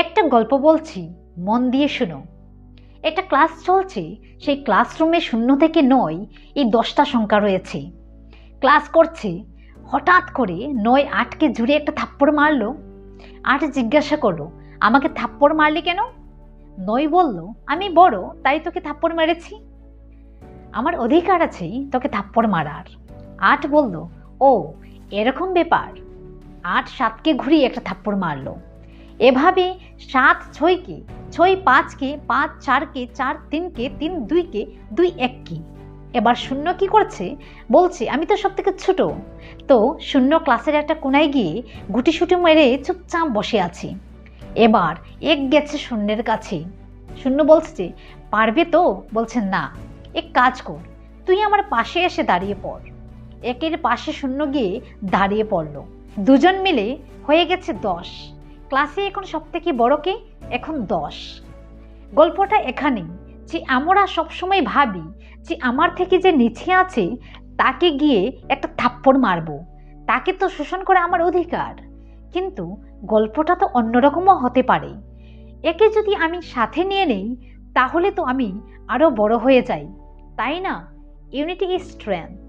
একটা গল্প বলছি, মন দিয়ে শোনো। একটা ক্লাস চলছে, সেই ক্লাসরুমে 0 থেকে 9 এই 10টা সংখ্যা রয়েছে। ক্লাস করছে, হঠাৎ করে 9 8কে জুড়ে একটা থাপ্পড় মারলো। 8 জিজ্ঞাসা করলো, আমাকে থাপ্পড় মারলি কেন? 9 বলল, আমি বড় তাই তোকে থাপ্পড় মেরেছি, আমার অধিকার আছে তোকে থাপ্পড় মারার। 8 বলল, ও এরকম ব্যাপার। 8 7কে ঘুরিয়ে একটা থাপ্পড় মারলো। এভাবে 7 6কে, 6 5কে, 5 4কে, 4 3কে, 3 2কে, 2 1কে। এবার 0 কি করছে, বলছে আমি তো সব থেকে ছোট। তো 0 ক্লাসের একটা কোনায় গিয়ে গুটিসুটি মেরে চুপচাপ বসে আছে। এবার 1 গেছে 0-এর কাছে। 0 বলছে, পারবে তো? বলছে না। এক কাজ কর, তুই আমার পাশে এসে দাঁড়িয়ে পড়। 1-এর পাশে 0 গিয়ে দাঁড়িয়ে পড়লো। দুজন মিলে হয়ে গেছে 10। ক্লাসে এখন সব থেকে বড় কে? এখন 10। গল্পটা এখানেই যে আমরা সবসময় ভাবি যে আমার থেকে যে নিচে আছে তাকে গিয়ে একটা থাপ্পড় মারবো, তাকে তো শোষণ করা আমার অধিকার। কিন্তু গল্পটা তো অন্যরকমও হতে পারে। একে যদি আমি সাথে নিয়ে নেই তাহলে তো আমি আরো বড় হয়ে যাই, তাই না? Unity is strength.